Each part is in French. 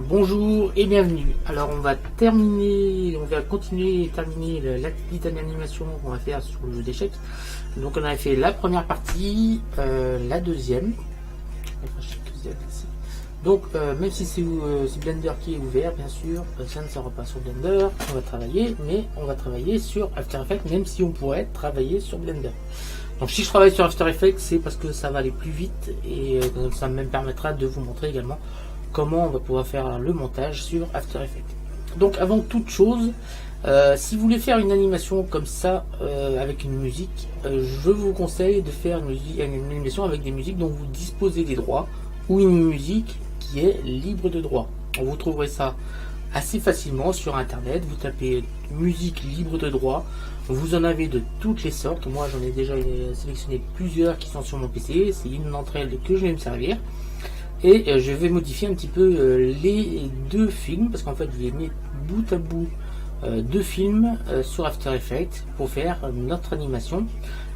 Bonjour et bienvenue. Alors on va continuer et terminer la petite animation qu'on va faire sur le jeu d'échecs. Donc on a fait la première partie, la deuxième. Donc même si c'est Blender qui est ouvert, bien sûr, ça ne sera pas sur Blender, on va travailler, mais on va travailler sur After Effects, même si on pourrait travailler sur Blender. Donc si je travaille sur After Effects, c'est parce que ça va aller plus vite et ça me permettra de vous montrer également comment on va pouvoir faire le montage sur After Effects. Donc avant toute chose, si vous voulez faire une animation comme ça avec une musique, je vous conseille de faire une animation avec des musiques dont vous disposez des droits ou une musique qui est libre de droit. Vous trouverez ça assez facilement sur internet, vous tapez musique libre de droit, vous en avez de toutes les sortes. Moi j'en ai déjà sélectionné plusieurs qui sont sur mon PC, c'est une d'entre elles que je vais me servir. Et je vais modifier un petit peu les deux films, parce qu'en fait je vais mettre bout à bout deux films sur After Effects pour faire notre animation.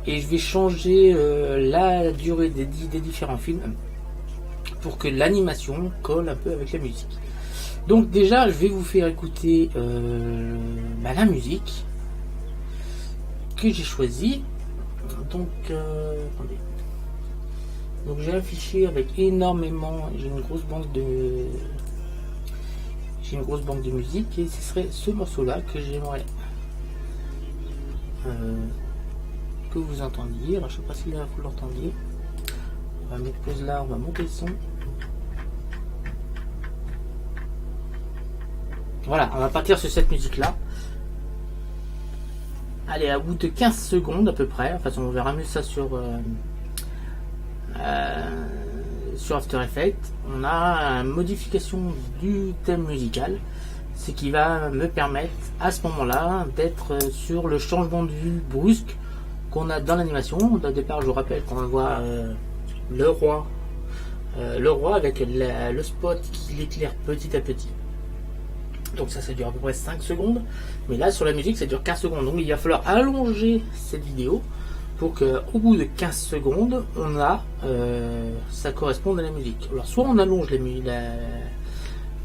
Et je vais changer la durée des différents films pour que l'animation colle un peu avec la musique. Donc déjà je vais vous faire écouter la musique que j'ai choisie. Donc attendez. Donc j'ai un fichier avec énormément, j'ai une grosse banque de musique et ce serait ce morceau là que j'aimerais que vous entendiez. Alors je sais pas si là vous l'entendiez. On va mettre pause là, on va monter le son. Voilà, on va partir sur cette musique là. Allez, à bout de 15 secondes à peu près, de toute façon on verra mieux ça sur After Effects, on a une modification du thème musical, ce qui va me permettre à ce moment là d'être sur le changement de vue brusque qu'on a dans l'animation. Au départ je vous rappelle qu'on voit le roi avec le spot qui l'éclaire petit à petit, donc ça dure à peu près 5 secondes, mais là sur la musique ça dure 15 secondes, donc il va falloir allonger cette vidéo pour qu'au bout de 15 secondes, on a ça corresponde à la musique. Alors soit on allonge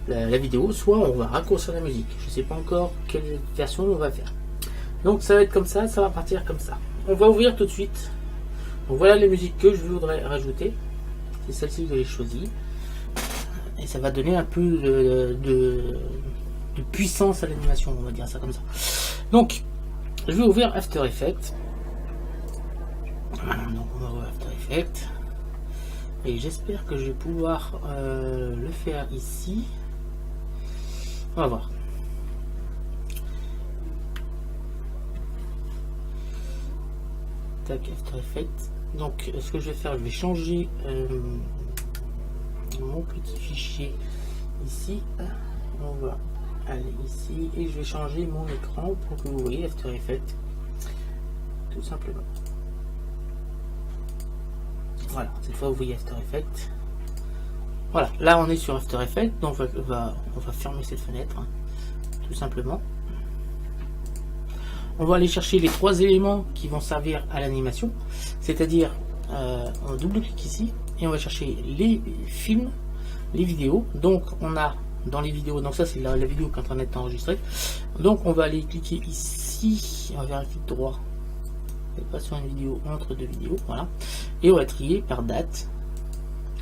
la vidéo, soit on va raccourcir la musique. Je ne sais pas encore quelle version on va faire. Donc ça va être comme ça va partir comme ça. On va ouvrir tout de suite. Donc voilà les musiques que je voudrais rajouter. C'est celle-ci que j'ai choisie. Et ça va donner un peu de puissance à l'animation, on va dire ça comme ça. Donc, je vais ouvrir After Effects. Voilà, donc on va voir After Effects et j'espère que je vais pouvoir le faire ici. On va voir. Tac, After Effects. Donc ce que je vais faire, je vais changer mon petit fichier ici. On va aller ici et je vais changer mon écran pour que vous voyez After Effects tout simplement. Voilà, cette fois vous voyez After Effects. Voilà, là on est sur After Effects, donc on va fermer cette fenêtre, hein, tout simplement. On va aller chercher les trois éléments qui vont servir à l'animation, c'est-à-dire on double-clique ici et on va chercher les films, les vidéos. Donc on a dans les vidéos, donc ça c'est la vidéo quand on est enregistré. Donc on va aller cliquer ici, on va faire un clic droit. Pas sur une vidéo, entre deux vidéos, voilà, et on va trier par date,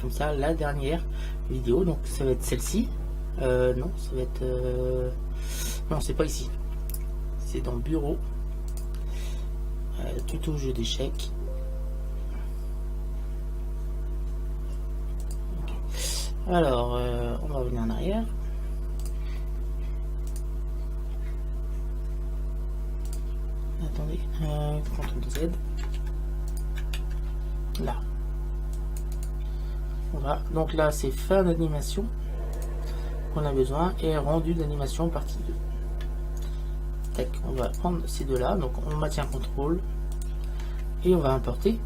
comme ça la dernière vidéo. Donc ça va être celle-ci, non ça va être non, c'est pas ici, c'est dans bureau, tuto jeu d'échecs. Okay. Alors on va revenir en arrière. Attendez, CTRL Z. Là. Voilà. Donc là, c'est fin d'animation qu'on a besoin et rendu d'animation partie 2. Tac, on va prendre ces deux-là. Donc on maintient CTRL et on va importer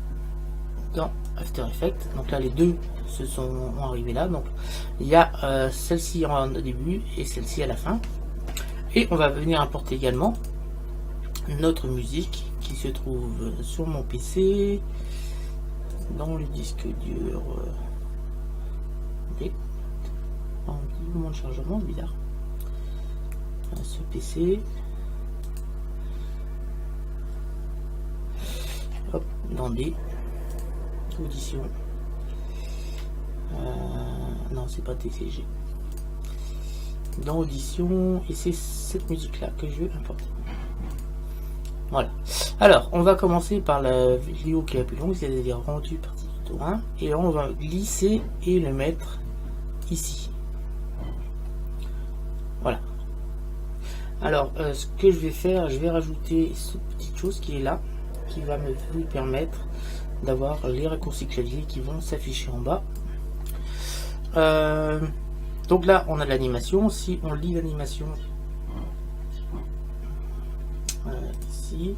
dans After Effects. Donc là, les deux sont arrivés là. Donc il y a celle-ci au début et celle-ci à la fin. Et on va venir importer également notre musique qui se trouve sur mon PC dans le disque dur. mouvement de chargement, bizarre. Ce PC. Hop, dans des auditions. Non, c'est pas TCG. Dans audition, et c'est cette musique là que je veux importer. Voilà. Alors, on va commencer par la vidéo qui est la plus longue, c'est-à-dire rendu partie tuto 1, et là on va glisser et le mettre ici. Voilà. Alors, ce que je vais faire, je vais rajouter cette petite chose qui est là, qui va me permettre d'avoir les raccourcis clavier qui vont s'afficher en bas. Donc là, on a l'animation. Si on lit l'animation ici,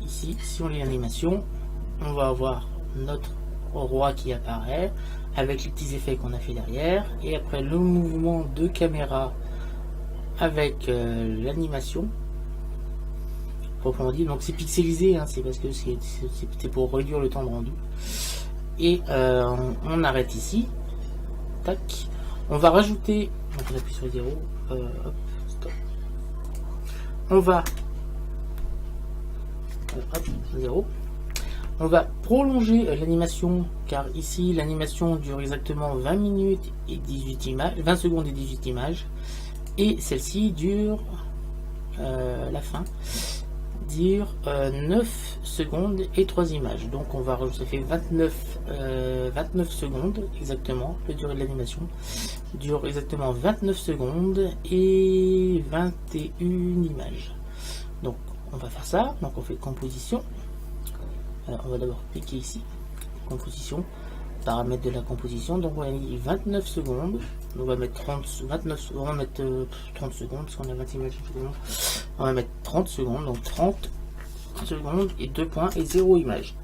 ici, si on lit l'animation, on va avoir notre roi qui apparaît avec les petits effets qu'on a fait derrière, et après le mouvement de caméra avec l'animation proprement dit. Donc c'est pixelisé, hein, c'est parce que c'est pour réduire le temps de rendu. Et on arrête ici. Tac. On va rajouter, donc on appuie sur 0, hop, stop. On va hop, 0. On va prolonger l'animation, car ici l'animation dure exactement 20 minutes et 18 images, 20 secondes et 18 images, et celle-ci dure la fin dure 9 secondes et 3 images. Donc on va rajouter, ça fait 29 secondes exactement. La durée de l'animation dure exactement 29 secondes et 21 images. Donc on va faire ça. Donc on fait composition. Alors on va d'abord cliquer ici, composition, paramètres de la composition. Donc on a mis 29 secondes. On va mettre 30 secondes parce qu'on a 20 images secondes. On va mettre 30 secondes, donc 30 secondes et 2 points et 0 image.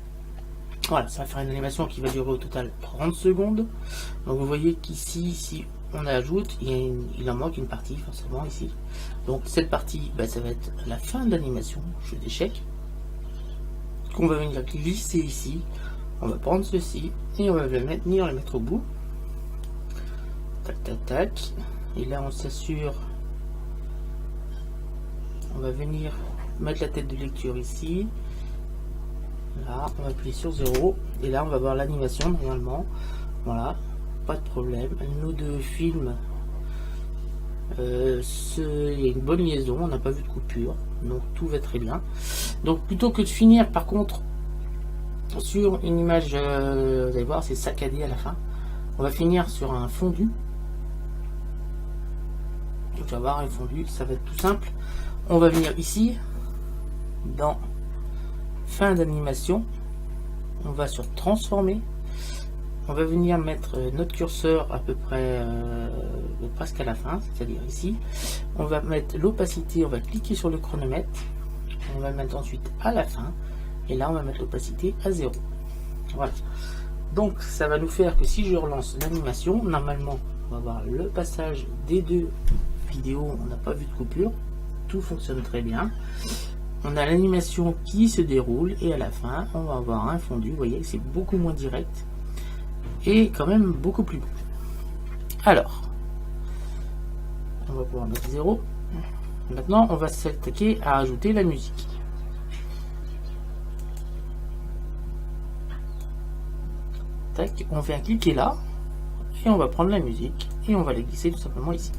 Voilà, ça va faire une animation qui va durer au total 30 secondes. Donc vous voyez qu'ici, si on ajoute, il en manque une partie forcément ici. Donc cette partie, ça va être la fin de l'animation, jeu d'échecs, qu'on va venir glisser ici. On va prendre ceci et on va venir le mettre au bout. Tac, tac, tac. Et là, on s'assure. On va venir mettre la tête de lecture ici. Là, on va appuyer sur 0. Et là, on va voir l'animation normalement. Voilà, pas de problème. Nos deux films, il y a une bonne liaison. On n'a pas vu de coupure. Donc, tout va très bien. Donc, plutôt que de finir, par contre, sur une image, vous allez voir, c'est saccadé à la fin. On va finir sur un fondu. Donc, on va voir un fondu. Ça va être tout simple. On va venir ici dans fin d'animation, on va sur transformer, on va venir mettre notre curseur à peu près presque à la fin, c'est-à-dire ici. On va mettre l'opacité, on va cliquer sur le chronomètre, on va mettre ensuite à la fin, et là on va mettre l'opacité à 0. Voilà, donc ça va nous faire que si je relance l'animation, normalement on va voir le passage des deux vidéos, on n'a pas vu de coupure. Tout fonctionne très bien. On a l'animation qui se déroule et à la fin on va avoir un fondu. Vous voyez, c'est beaucoup moins direct et quand même beaucoup plus beau. Alors on va pouvoir mettre 0. Maintenant on va s'attaquer à ajouter la musique. Tac, on vient cliquer là et on va prendre la musique et on va la glisser tout simplement ici.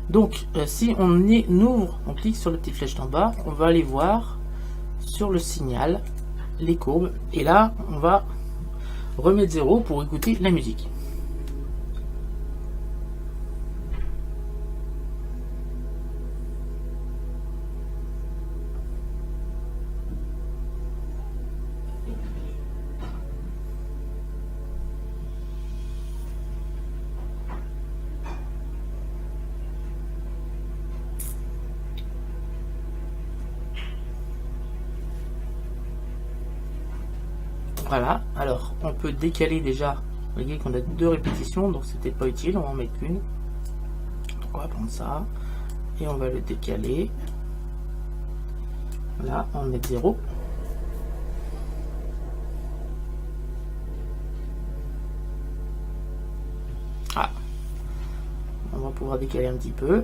Donc, si on ouvre, on clique sur la petite flèche d'en bas, on va aller voir sur le signal les courbes. Et là, on va remettre 0 pour écouter la musique. Voilà, alors on peut décaler déjà, vous voyez qu'on a 2 répétitions, donc c'était pas utile, on va en mettre une. Donc on va prendre ça, et on va le décaler. Voilà, on va mettre 0. pouvoir décaler un petit peu.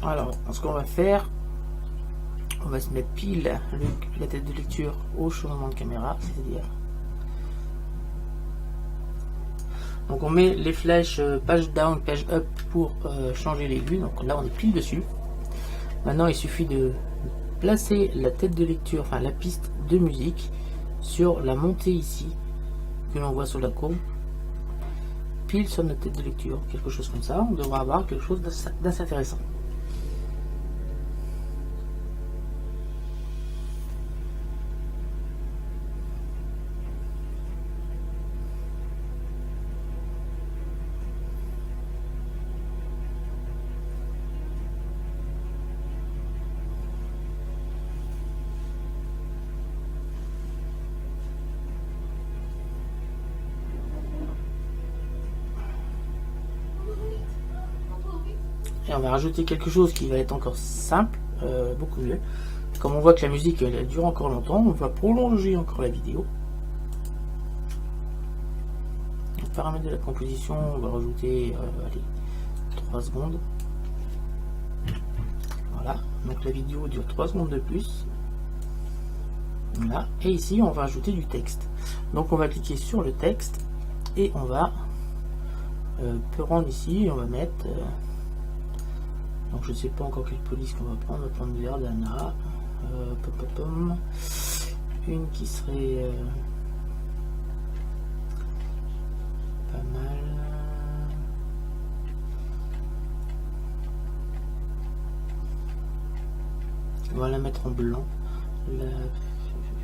Alors, ce qu'on va faire, on va se mettre pile la tête de lecture au changement de caméra, c'est-à-dire. Donc on met les flèches page down, page up pour changer les vues. Donc là on est pile dessus. Maintenant il suffit de placer la tête de lecture, enfin la piste de musique sur la montée ici que l'on voit sur la courbe. Pile sur notre tête de lecture, quelque chose comme ça. On devra avoir quelque chose d'assez intéressant. Et on va rajouter quelque chose qui va être encore simple, beaucoup mieux. Comme on voit que la musique elle dure encore longtemps, on va prolonger encore la vidéo. Les paramètres de la composition, on va rajouter allez, 3 secondes. Voilà, donc la vidéo dure 3 secondes de plus. Voilà, et ici on va ajouter du texte. Donc on va cliquer sur le texte et on va prendre ici, on va mettre. Donc je ne sais pas encore quelle police qu'on va prendre. On va prendre Verdana. Une qui serait pas mal. On va la mettre en blanc. La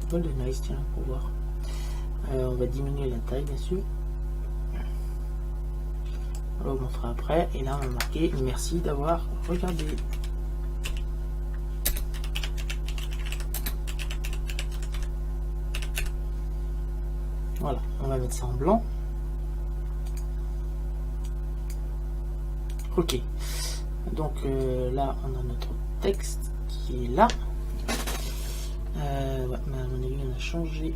Gold Nice, tiens, pour voir. On va diminuer la taille, bien sûr. On va montrer après. Et là, on va marquer merci d'avoir regardé. Voilà, on va mettre ça en blanc. Ok. Donc là, on a notre texte qui est là. Ouais, mais à mon avis, on a changé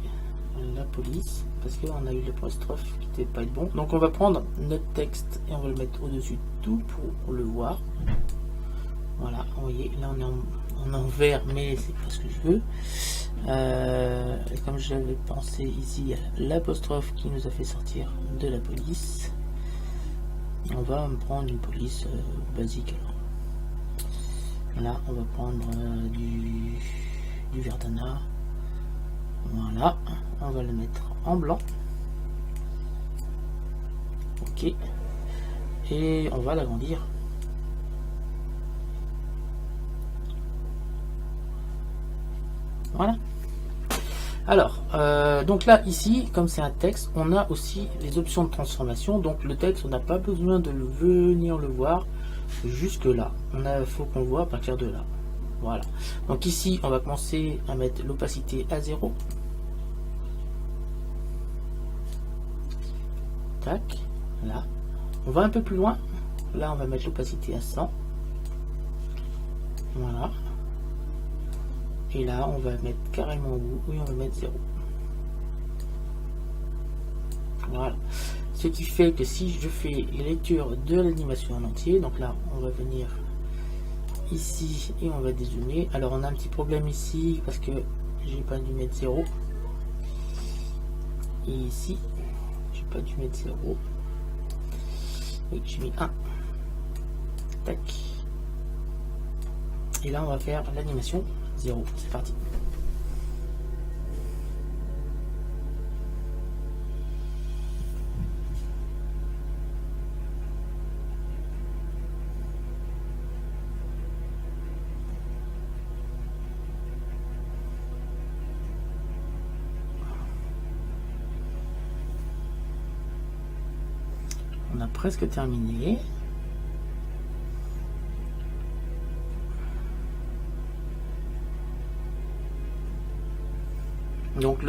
la police parce qu'on a eu l'apostrophe qui n'était pas bon. Donc on va prendre notre texte et on va le mettre au-dessus de tout pour le voir. Voilà, vous voyez, là on est en vert, mais c'est pas ce que je veux. Comme j'avais pensé ici, l'apostrophe qui nous a fait sortir de la police. On va prendre une police basique alors. Là, on va prendre du Verdana. Voilà, on va le mettre en blanc. Ok. Et on va l'agrandir. Voilà. Alors, donc là, ici, comme c'est un texte, on a aussi les options de transformation. Donc le texte, on n'a pas besoin de venir le voir jusque là. Il faut qu'on le voit à partir de là. Voilà. Donc ici, on va commencer à mettre l'opacité à 0. Tac. Là. On va un peu plus loin. Là, on va mettre l'opacité à 100. Voilà. Et là, on va mettre carrément au bout. Oui, on va mettre 0. Voilà. Ce qui fait que si je fais la lecture de l'animation en entier, donc là, on va venir ici et on va dézoomer. Alors, on a un petit problème ici parce que j'ai pas dû mettre 0. Et ici, j'ai pas dû mettre 0. Et j'ai mis 1. Tac. Et là, on va faire l'animation 0. C'est parti. On a presque terminé. Donc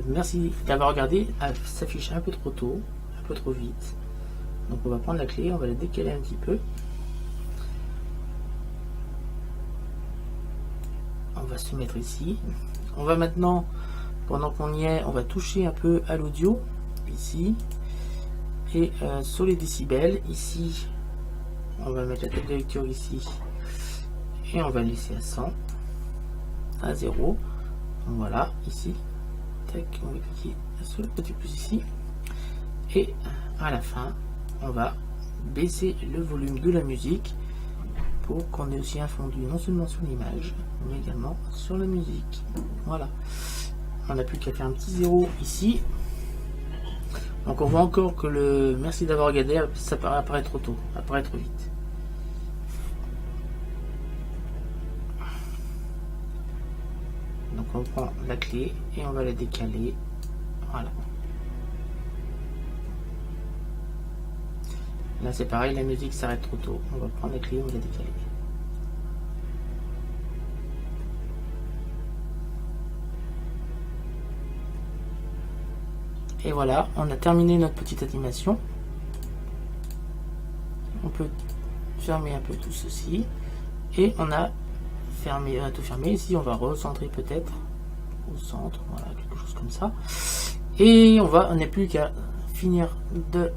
merci d'avoir regardé, s'affiche un peu trop tôt, un peu trop vite. Donc on va prendre la clé, on va la décaler un petit peu. va se mettre ici. On va maintenant, pendant qu'on y est, on va toucher un peu à l'audio ici. Et sur les décibels, ici, on va mettre la table de lecture ici. Et on va laisser à 100, à 0. Donc voilà, ici. Tac, on va cliquer sur le petit plus ici. Et à la fin, on va baisser le volume de la musique pour qu'on ait aussi un fondu non seulement sur l'image, mais également sur la musique. Voilà. On n'a plus qu'à faire un petit 0 ici. Donc on voit encore que le merci d'avoir regardé, ça apparaît trop tôt, apparaît trop vite. Donc on prend la clé et on va la décaler. Voilà. Là c'est pareil, la musique s'arrête trop tôt. On va prendre la clé, on va la décaler. Et voilà, on a terminé notre petite animation. On peut fermer un peu tout ceci. Et on a fermé, on a tout fermé. Ici, on va recentrer peut-être au centre. Voilà, quelque chose comme ça. Et on n'est plus qu'à finir de...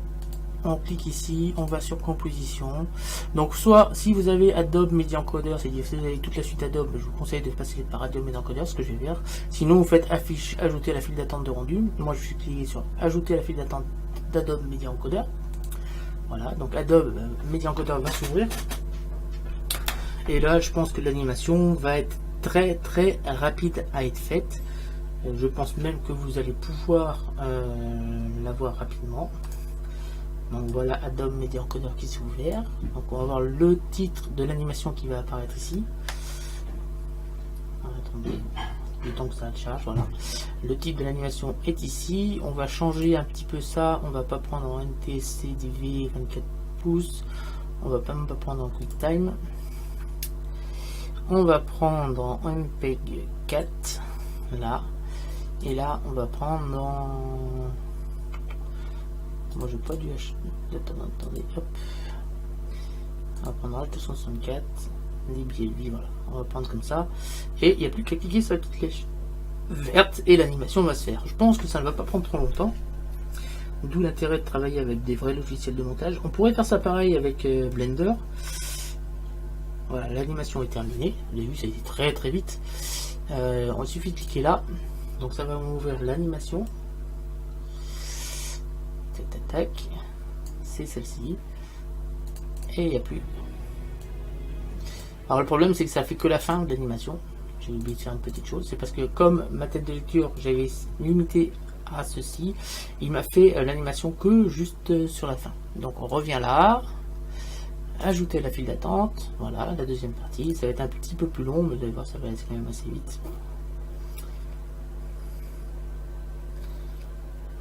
On clique ici, on va sur composition. Donc soit si vous avez Adobe Media Encoder, c'est-à-dire si vous avez toute la suite Adobe, je vous conseille de passer par Adobe Media Encoder, ce que je vais faire. Sinon vous faites affiche, ajouter à la file d'attente de rendu. Moi je suis cliqué sur ajouter à la file d'attente d'Adobe Media Encoder. Voilà, donc Adobe Media Encoder va s'ouvrir. Et là je pense que l'animation va être très rapide à être faite. Je pense même que vous allez pouvoir la voir rapidement. Donc voilà Adobe Media Encoder qui s'est ouvert. Donc on va voir le titre de l'animation qui va apparaître ici. Attendez, le temps que ça charge, voilà. Le titre de l'animation est ici. On va changer un petit peu ça. On va pas prendre en NTSC DV 24 pouces. On va pas même pas prendre en QuickTime. On va prendre en MPEG 4 là. Et là on va prendre en... Moi j'ai pas du H. Attendez, hop. On va prendre Alt 64, LibLV, voilà. On va prendre comme ça. Et il n'y a plus qu'à cliquer sur la petite flèche verte et l'animation va se faire. Je pense que ça ne va pas prendre trop longtemps. D'où l'intérêt de travailler avec des vrais logiciels de montage. On pourrait faire ça pareil avec Blender. Voilà, l'animation est terminée. Vous avez vu, ça a été très vite. Il suffit de cliquer là. Donc ça va ouvrir l'animation. Tac, c'est celle-ci et il n'y a plus. Alors le problème c'est que ça fait que la fin de l'animation. J'ai oublié de faire une petite chose, c'est parce que comme ma tête de lecture j'avais limité à ceci, il m'a fait l'animation que juste sur la fin. Donc on revient là, ajouter la file d'attente, voilà la deuxième partie. Ça va être un petit peu plus long mais vous allez voir ça va être quand même assez vite.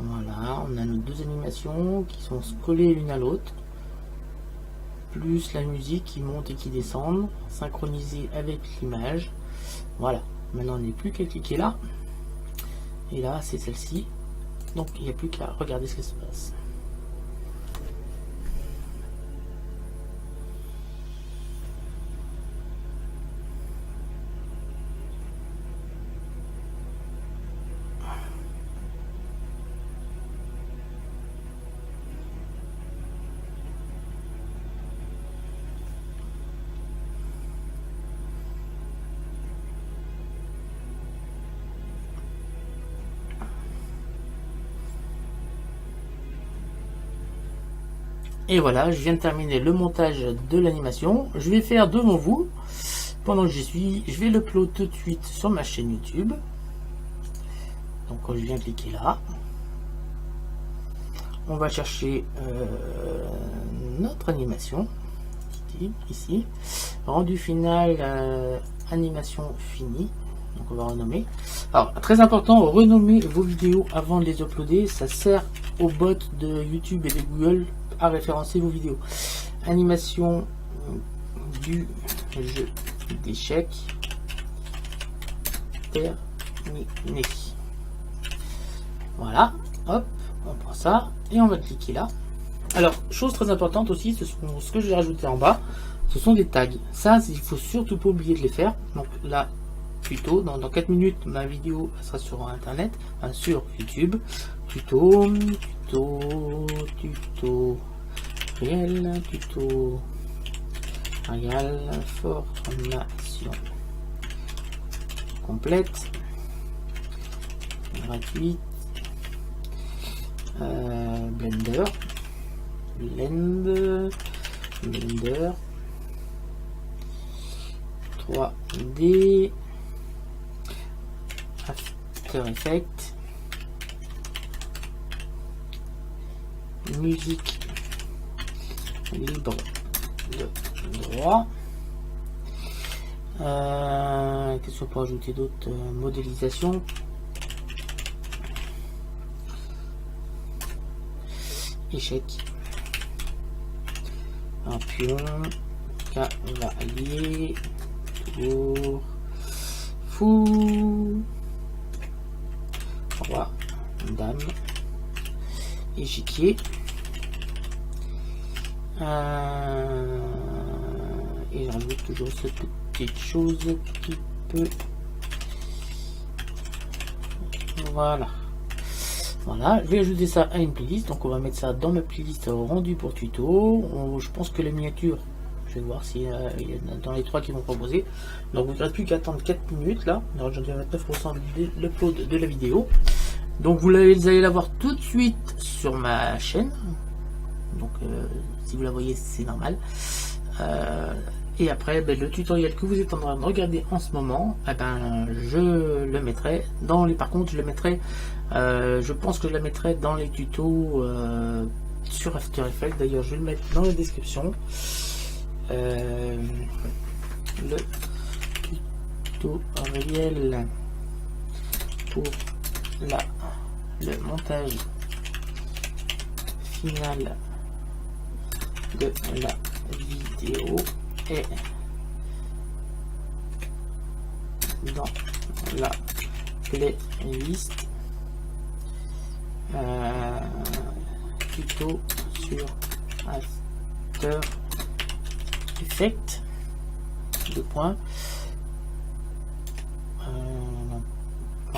Voilà, on a nos deux animations qui sont collées l'une à l'autre, plus la musique qui monte et qui descend, synchronisée avec l'image. Voilà, maintenant il n'y a plus qu'à cliquer là, et là c'est celle-ci, donc il n'y a plus qu'à regarder ce qui se passe. Et voilà, je viens de terminer le montage de l'animation. Je vais faire devant vous, pendant que j'y suis, je vais l'upload tout de suite sur ma chaîne YouTube. Donc quand je viens cliquer là, on va chercher notre animation, ici, rendu final, animation finie. Donc on va renommer. Alors très important, renommer vos vidéos avant de les uploader, ça sert aux bots de YouTube et de Google à référencer vos vidéos. Animation du jeu d'échecs terminé. Voilà, hop, on prend ça et on va cliquer là. Alors, chose très importante aussi, ce que j'ai rajouté en bas, ce sont des tags. Ça, il faut surtout pas oublier de les faire. Donc là, tuto. Dans 4 minutes, ma vidéo sera sur internet, sur YouTube. Tuto, réel, formation complète, gratuite, Blender 3D, After Effects, musique libre de droit. Qu'est-ce qu'on peut ajouter d'autre? Modélisation, échec, un pion, cavalier, tour, fou, roi, dame, échiquier, et j'ajoute toujours cette petite chose qui peut, voilà, je vais ajouter ça à une playlist. Donc on va mettre ça dans ma playlist rendu pour tuto. Je pense que les miniatures, je vais voir si il y a dans les 3 qui vont proposer. Donc vous n'aurez plus qu'à attendre 4 minutes là. Alors j'en ai 29% de l'upload de la vidéo. Donc vous allez la voir tout de suite sur ma chaîne. Donc si vous la voyez, c'est normal. Et après, le tutoriel que vous êtes en train de regarder en ce moment, je le mettrai dans les. Par contre, je le mettrai. Je pense que je la mettrai dans les tutos sur After Effects. D'ailleurs, je vais le mettre dans la description. Le tutoriel pour le montage final de la vidéo est dans la playlist tuto sur After Effects, point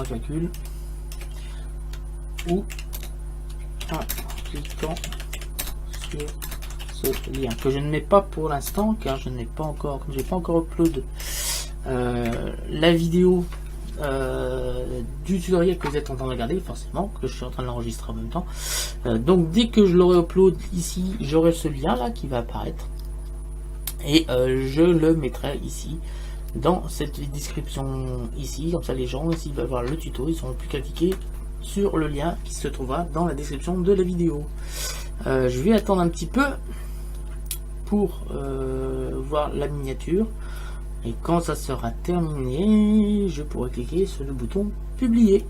calcul, ou en cliquant sur ce lien que je ne mets pas pour l'instant car je n'ai pas encore, comme j'ai pas encore upload la vidéo du tutoriel que vous êtes en train de regarder, forcément que je suis en train de l'enregistrer en même temps. Donc dès que je l'aurai upload ici, j'aurai ce lien là qui va apparaître et je le mettrai ici dans cette description ici, comme ça les gens s'ils veulent voir le tuto, ils n'auront plus qu'à cliquer sur le lien qui se trouvera dans la description de la vidéo. Je vais attendre un petit peu pour voir la miniature, et quand ça sera terminé, je pourrai cliquer sur le bouton publier.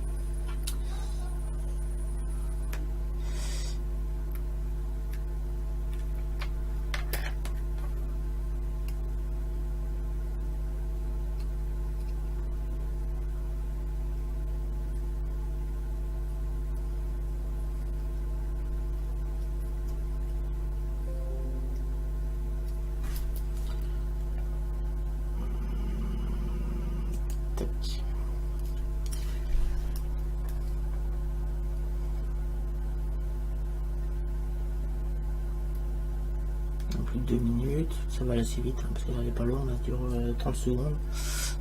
Plus de 2 minutes, ça va aller assez vite, hein, parce qu'elle n'est pas longue, elle dure 30 secondes,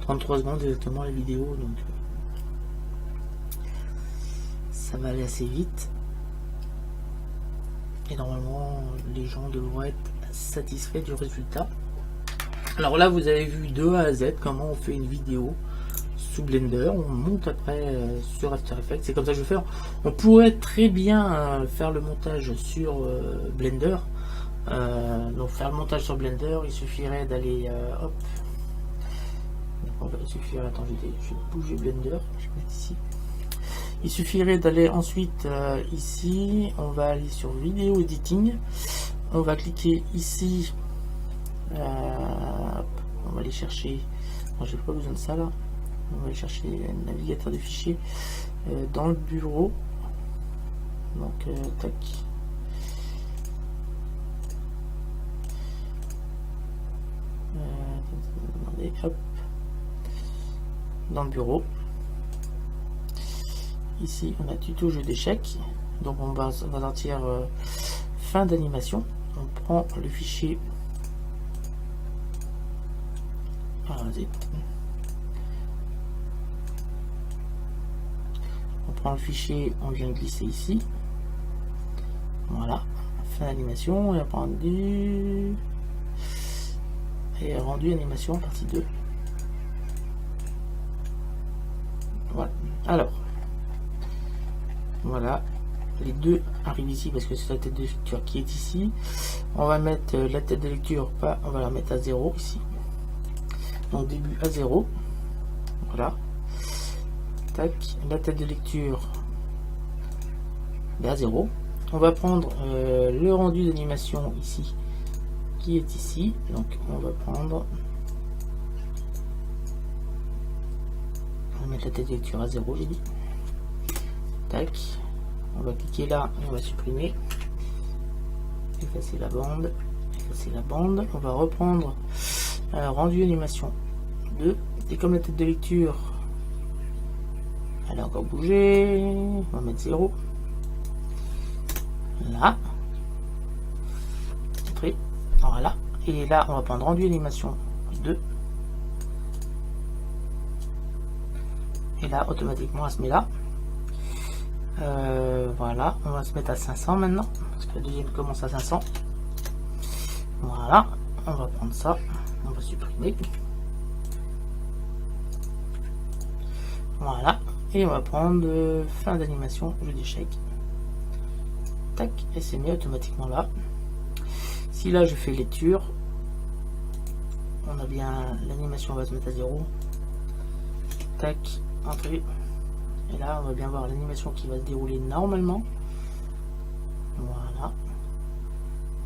33 secondes exactement la vidéo, donc ça va aller assez vite. Et normalement les gens devraient être satisfaits du résultat. Alors là vous avez vu de A à Z comment on fait une vidéo sous Blender, on monte après sur After Effects, c'est comme ça que je vais faire. On pourrait très bien faire le montage sur Blender. Donc faire le montage sur Blender, il suffirait d'aller hop. Donc, il suffirait, attends, je vais bouger Blender, je vais mettre ici. Il suffirait d'aller ensuite ici, on va aller sur vidéo editing, on va cliquer ici, hop, on va aller chercher, moi j'ai pas besoin de ça là, on va aller chercher le navigateur de fichiers dans le bureau, donc tac. Hop. dans le bureau. Ici, on a tuto jeu d'échecs. Donc on va sortir fin d'animation. On prend le fichier. On prend le fichier, on vient glisser ici. Voilà, fin d'animation et rendu animation partie 2. Voilà. Alors, voilà, les deux arrivent ici parce que c'est la tête de lecture qui est ici. On va mettre la tête de lecture, on va la mettre à 0 ici. Donc début à 0. Voilà. Tac, la tête de lecture est à 0. On va prendre le rendu d'animation ici qui est ici. Donc on va prendre, on va mettre la tête de lecture à 0, j'ai dit. Tac, on va cliquer là et on va supprimer, effacer la bande, on va reprendre rendu animation 2, et comme la tête de lecture elle a encore bougé, on va mettre 0 là, voilà, et là on va prendre rendu animation 2, et là automatiquement elle se met là. Voilà, on va se mettre à 500 maintenant parce que la deuxième commence à 500. Voilà, on va prendre ça, on va supprimer. Voilà, et on va prendre fin d'animation jeu d'échecs. Tac, et c'est mis automatiquement là. Si là je fais lecture, on a bien l'animation va se mettre à 0. Tac, entrée. Et là, on va bien voir l'animation qui va se dérouler normalement. Voilà.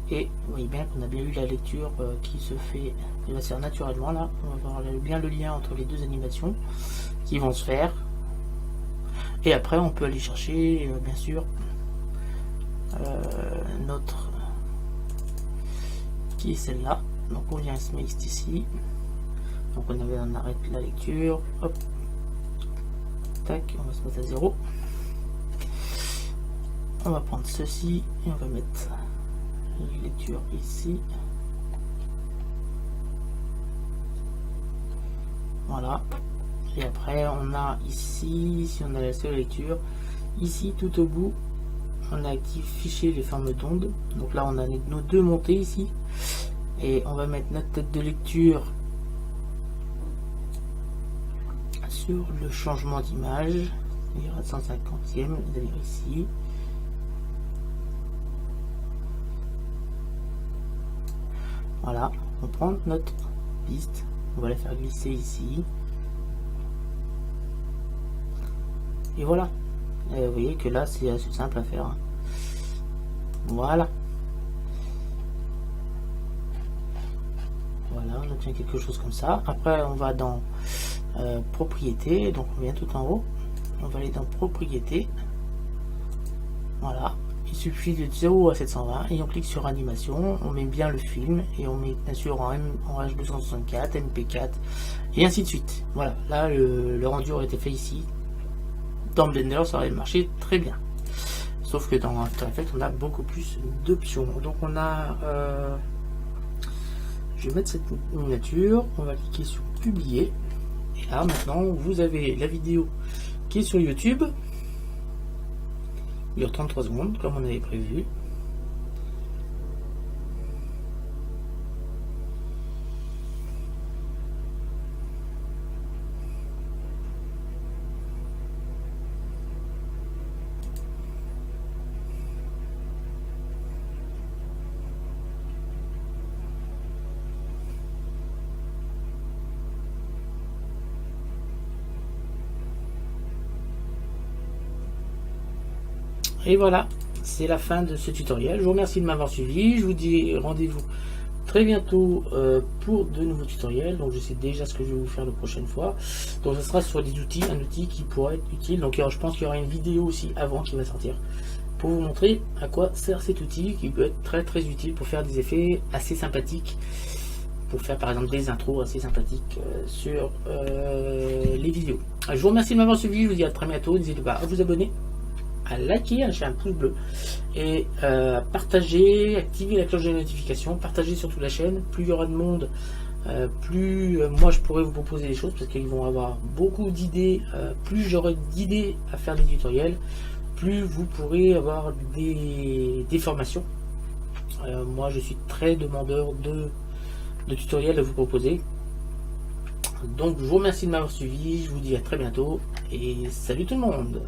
Et vous voyez bien qu'on a bien eu la lecture qui se fait, qui va se faire naturellement là. On va voir bien le lien entre les deux animations qui vont se faire. Et après, on peut aller chercher, bien sûr, notre qui est celle-là. Donc on vient se mettre ici. Donc on arrête la lecture. Hop. Tac, on va se mettre à 0. On va prendre ceci et on va mettre la lecture ici. Voilà. Et après on a ici, si on a la seule lecture, ici tout au bout, on a affiché les fameux d'ondes. Donc là on a nos deux montées ici. Et on va mettre notre tête de lecture sur le changement d'image, c'est-à-dire à 150e, c'est-à-dire ici. Voilà, on prend notre piste, on va la faire glisser ici. Et voilà. Et vous voyez que là, c'est assez simple à faire. Voilà. Voilà, on obtient quelque chose comme ça. Après, on va dans propriété, donc on vient tout en haut, on va aller dans propriété. Voilà, il suffit de 0 à 720 et on clique sur animation, on met bien le film et on met bien sûr en H264, MP4 et ainsi de suite. Voilà, là le rendu aurait été fait ici. Dans Blender, ça aurait marché très bien. Sauf que dans After Effects, on a beaucoup plus d'options. Donc on a je vais mettre cette miniature, on va cliquer sur publier. Et là maintenant vous avez la vidéo qui est sur YouTube. Il dure 33 secondes comme on avait prévu. Et voilà, c'est la fin de ce tutoriel. Je vous remercie de m'avoir suivi. Je vous dis rendez-vous très bientôt pour de nouveaux tutoriels. Donc je sais déjà ce que je vais vous faire la prochaine fois. Donc ce sera sur des outils, un outil qui pourrait être utile. Donc je pense qu'il y aura une vidéo aussi avant qui va sortir pour vous montrer à quoi sert cet outil qui peut être très très utile pour faire des effets assez sympathiques. Pour faire par exemple des intros assez sympathiques sur les les vidéos. Je vous remercie de m'avoir suivi, je vous dis à très bientôt, n'hésitez pas à vous abonner, à liker, à lâcher un pouce bleu et partager, activer la cloche de notification, partager surtout la chaîne. Plus il y aura de monde, plus moi je pourrai vous proposer des choses parce qu'ils vont avoir beaucoup d'idées. Plus j'aurai d'idées à faire des tutoriels, plus vous pourrez avoir des formations. Moi je suis très demandeur de tutoriels à vous proposer. Donc je vous remercie de m'avoir suivi, je vous dis à très bientôt et salut tout le monde.